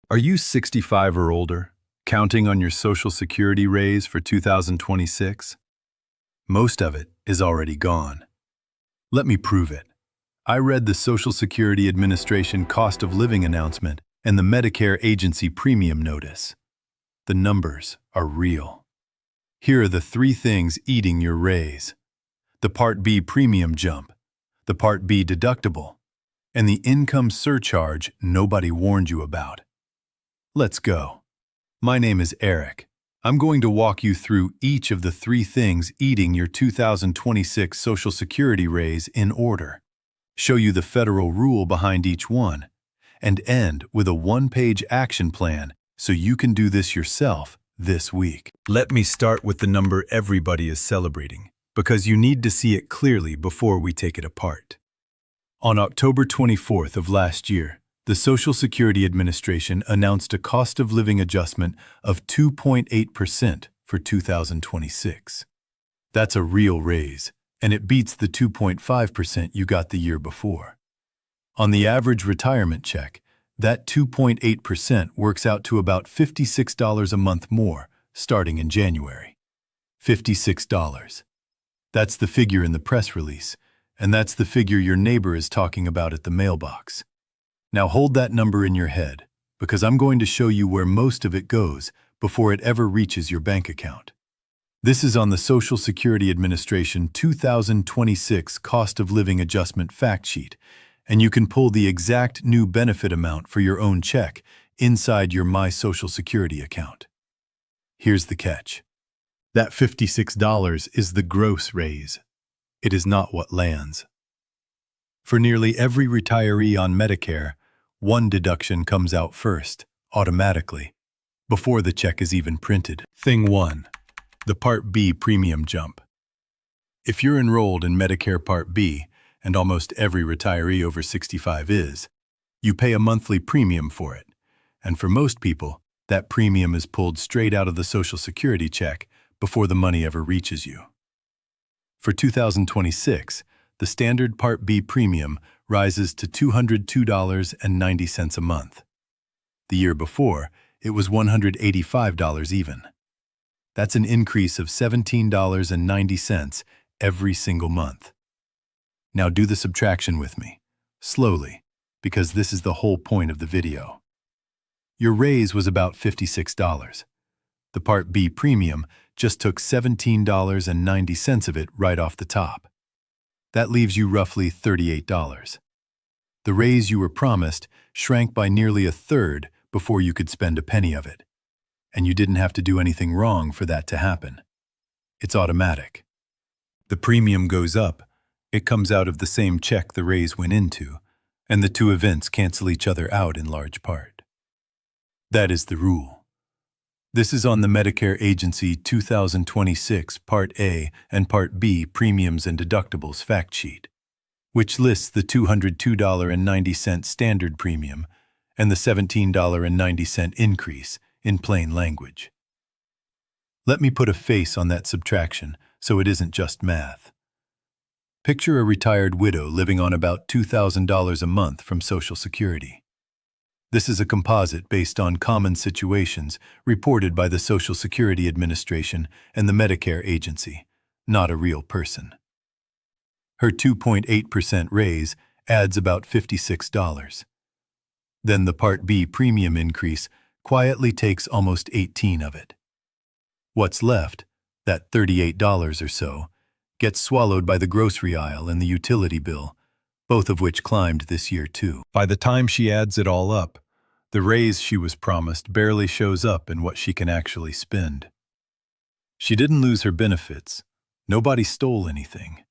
Are you 65 or older, counting on your Social Security raise for 2026? Most of it is already gone. Let me prove it. I read the Social Security Administration cost of living announcement and the Medicare agency premium notice. The numbers are real. Here are the three things eating your raise: the Part B premium jump, the Part B deductible, and the income surcharge nobody warned you about. Let's go. My name is Eric. I'm going to walk you through each of the three things eating your 2026 Social Security raise in order, show you the federal rule behind each one, and end with a one-page action plan so you can do this yourself this week. Let me start with the number everybody is celebrating, because you need to see it clearly before we take it apart. On October 24th of last year, the Social Security Administration announced a cost of living adjustment of 2.8% for 2026. That's a real raise, and it beats the 2.5% you got the year before. On the average retirement check, that 2.8% works out to about $56 a month more, starting in January. $56. That's the figure in the press release, and that's the figure your neighbor is talking about at the mailbox. Now hold that number in your head, because I'm going to show you where most of it goes before it ever reaches your bank account. This is on the Social Security Administration 2026 Cost of Living Adjustment Fact Sheet, and you can pull the exact new benefit amount for your own check inside your My Social Security account. Here's the catch. That $56 is the gross raise. It is not what lands. For nearly every retiree on Medicare, one deduction comes out first, automatically, before the check is even printed. Thing 1. The Part B premium jump. If you're enrolled in Medicare Part B, and almost every retiree over 65 is, you pay a monthly premium for it, and for most people, that premium is pulled straight out of the Social Security check before the money ever reaches you. For 2026, the standard Part B premium rises to $202.90 a month. The year before, it was $185 even. That's an increase of $17.90 every single month. Now do the subtraction with me, slowly, because this is the whole point of the video. Your raise was about $56. The Part B premium just took $17.90 of it right off the top. That leaves you roughly $38. The raise you were promised shrank by nearly a third before you could spend a penny of it. And you didn't have to do anything wrong for that to happen. It's automatic. The premium goes up, it comes out of the same check the raise went into, and the two events cancel each other out in large part. That is the rule. This is on the Medicare Agency 2026 Part A and Part B premiums and deductibles fact sheet, which lists the $202.90 standard premium and the $17.90 increase in plain language. Let me put a face on that subtraction so it isn't just math. Picture a retired widow living on about $2,000 a month from Social Security. This is a composite based on common situations reported by the Social Security Administration and the Medicare agency, not a real person. Her 2.8% raise adds about $56. Then the Part B premium increase quietly takes almost $18 of it. What's left, that $38 or so, gets swallowed by the grocery aisle and the utility bill, both of which climbed this year too. By the time she adds it all up, the raise she was promised barely shows up in what she can actually spend. She didn't lose her benefits. Nobody stole anything.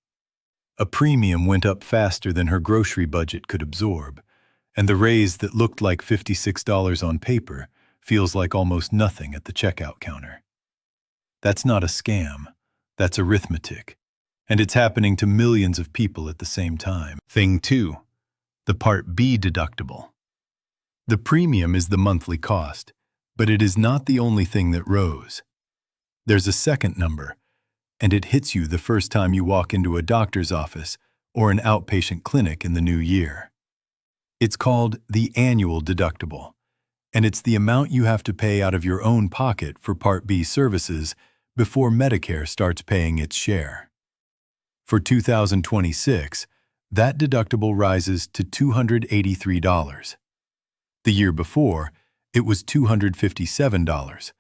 A premium went up faster than her grocery budget could absorb, and the raise that looked like $56 on paper feels like almost nothing at the checkout counter. That's not a scam. That's arithmetic. And it's happening to millions of people at the same time. Thing 2. The Part B deductible. The premium is the monthly cost, but it is not the only thing that rose. There's a second number, and it hits you the first time you walk into a doctor's office or an outpatient clinic in the new year. It's called the annual deductible, and it's the amount you have to pay out of your own pocket for Part B services before Medicare starts paying its share. For 2026, that deductible rises to $283. The year before, it was $257,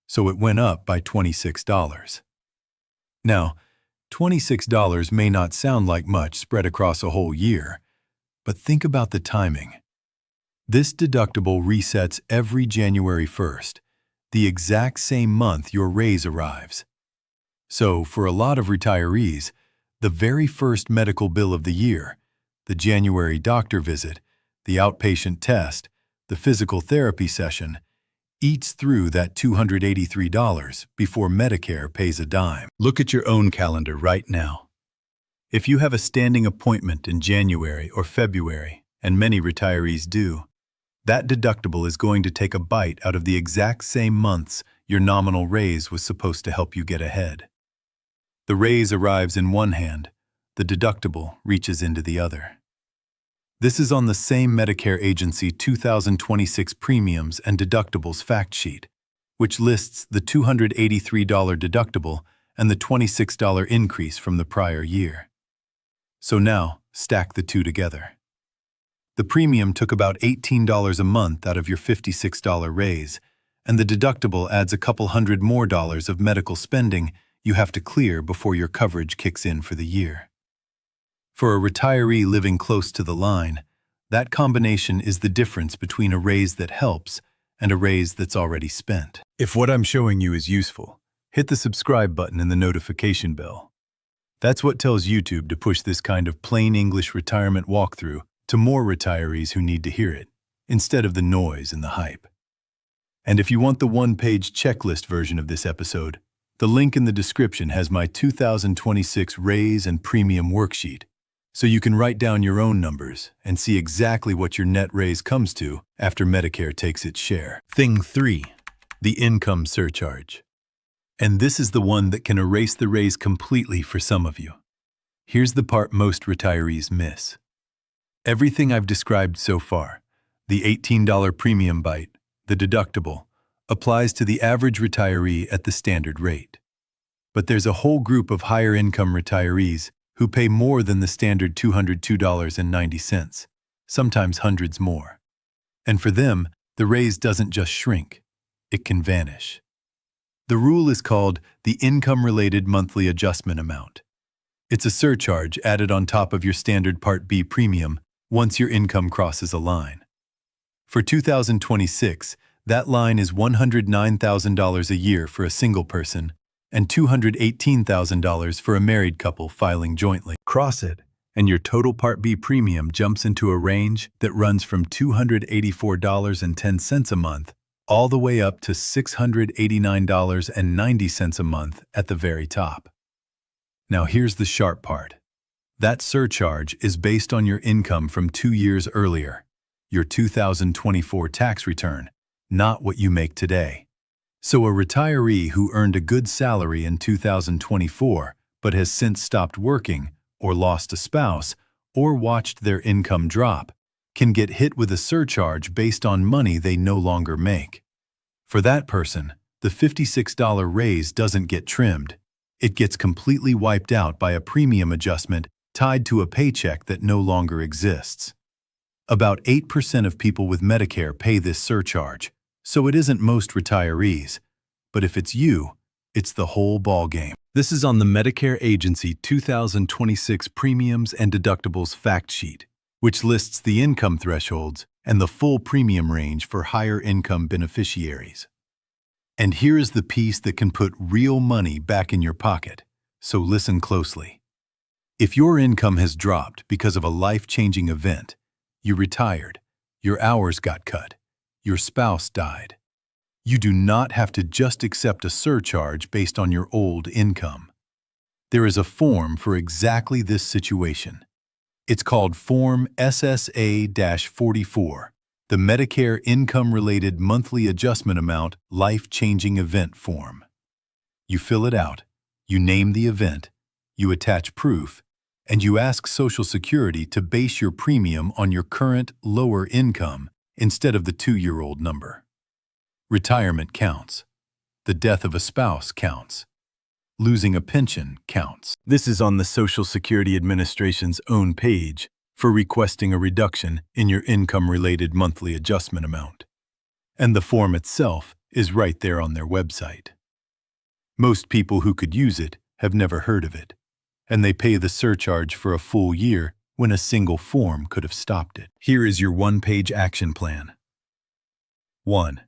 so it went up by $26. Now, $26 may not sound like much spread across a whole year, but think about the timing. This deductible resets every January 1st, the exact same month your raise arrives. So, for a lot of retirees, the very first medical bill of the year, the January doctor visit, the outpatient test, the physical therapy session, eats through that $283 before Medicare pays a dime. Look at your own calendar right now. If you have a standing appointment in January or February, and many retirees do, that deductible is going to take a bite out of the exact same months your nominal raise was supposed to help you get ahead. The raise arrives in one hand, the deductible reaches into the other. This is on the same Medicare Agency 2026 Premiums and Deductibles fact sheet, which lists the $283 deductible and the $26 increase from the prior year. So now, stack the two together. The premium took about $18 a month out of your $56 raise, and the deductible adds a couple hundred more dollars of medical spending you have to clear before your coverage kicks in for the year. For a retiree living close to the line, that combination is the difference between a raise that helps and a raise that's already spent. If what I'm showing you is useful, hit the subscribe button and the notification bell. That's what tells YouTube to push this kind of plain English retirement walkthrough to more retirees who need to hear it, instead of the noise and the hype. And if you want the one-page checklist version of this episode, the link in the description has my 2026 raise and premium worksheet, so you can write down your own numbers and see exactly what your net raise comes to after Medicare takes its share. Thing 3, the income surcharge. And this is the one that can erase the raise completely for some of you. Here's the part most retirees miss. Everything I've described so far, the $18 premium bite, the deductible, applies to the average retiree at the standard rate. But there's a whole group of higher income retirees who pay more than the standard $202.90, sometimes hundreds more. And for them, the raise doesn't just shrink, it can vanish. The rule is called the income-related monthly adjustment amount. It's a surcharge added on top of your standard Part B premium once your income crosses a line. For 2026, that line is $109,000 a year for a single person and $218,000 for a married couple filing jointly. Cross it, and your total Part B premium jumps into a range that runs from $284.10 a month all the way up to $689.90 a month at the very top. Now here's the sharp part. That surcharge is based on your income from 2 years earlier, your 2024 tax return, not what you make today. So a retiree who earned a good salary in 2024 but has since stopped working or lost a spouse or watched their income drop can get hit with a surcharge based on money they no longer make. For that person, the $56 raise doesn't get trimmed. It gets completely wiped out by a premium adjustment tied to a paycheck that no longer exists. About 8% of people with Medicare pay this surcharge, so it isn't most retirees. But if it's you, it's the whole ballgame. This is on the Medicare Agency 2026 Premiums and Deductibles fact sheet, which lists the income thresholds and the full premium range for higher income beneficiaries. And here is the piece that can put real money back in your pocket, so listen closely. If your income has dropped because of a life-changing event, you retired, your hours got cut, your spouse died, you do not have to just accept a surcharge based on your old income. There is a form for exactly this situation. It's called Form SSA-44, the Medicare Income-Related Monthly Adjustment Amount Life-Changing Event Form. You fill it out, you name the event, you attach proof, and you ask Social Security to base your premium on your current, lower income instead of the 2-year-old number. Retirement counts. The death of a spouse counts. Losing a pension counts. This is on the Social Security Administration's own page for requesting a reduction in your income-related monthly adjustment amount. And the form itself is right there on their website. Most people who could use it have never heard of it, and they pay the surcharge for a full year when a single form could have stopped it. Here is your one-page action plan. 1.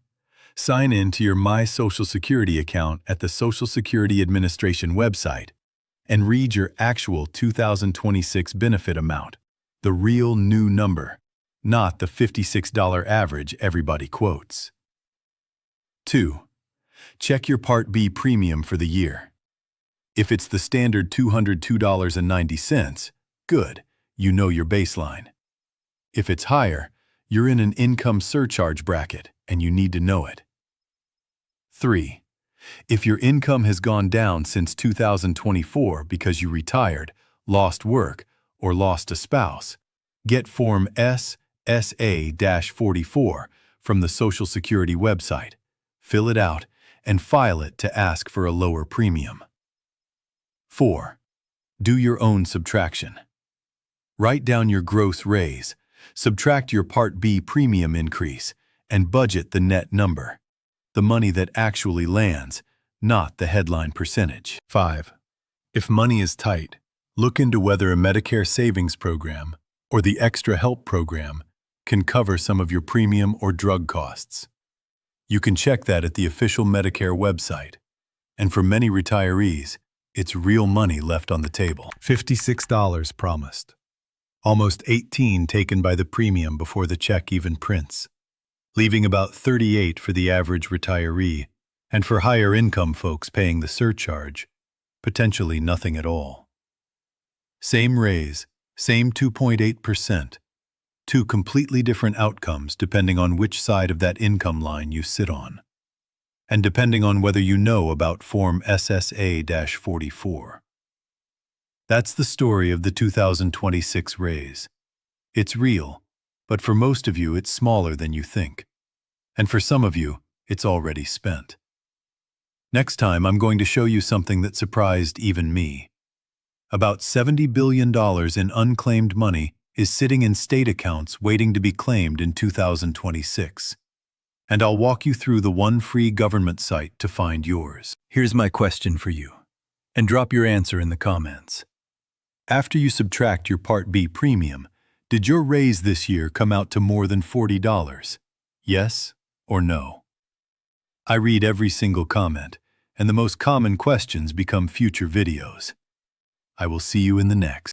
Sign in to your My Social Security account at the Social Security Administration website and read your actual 2026 benefit amount, the real new number, not the $56 average everybody quotes. 2. Check your Part B premium for the year. If it's the standard $202.90, good, you know your baseline. If it's higher, you're in an income surcharge bracket and you need to know it. 3. If your income has gone down since 2024 because you retired, lost work, or lost a spouse, get Form SSA-44 from the Social Security website, fill it out, and file it to ask for a lower premium. 4. Do your own subtraction. Write down your gross raise, subtract your Part B premium increase, and budget the net number, the money that actually lands, not the headline percentage. 5. If money is tight, look into whether a Medicare savings program or the Extra Help program can cover some of your premium or drug costs. You can check that at the official Medicare website, and for many retirees, it's real money left on the table. $56 promised. Almost $18 taken by the premium before the check even prints, leaving about $38 for the average retiree, and for higher income folks paying the surcharge, potentially nothing at all. Same raise, same 2.8%, two completely different outcomes depending on which side of that income line you sit on, and depending on whether you know about Form SSA-44. That's the story of the 2026 raise. It's real, but for most of you it's smaller than you think. And for some of you, it's already spent. Next time I'm going to show you something that surprised even me. About $70 billion in unclaimed money is sitting in state accounts waiting to be claimed in 2026. And I'll walk you through the one free government site to find yours. Here's my question for you, and drop your answer in the comments. After you subtract your Part B premium, did your raise this year come out to more than $40? Yes or no? I read every single comment, and the most common questions become future videos. I will see you in the next.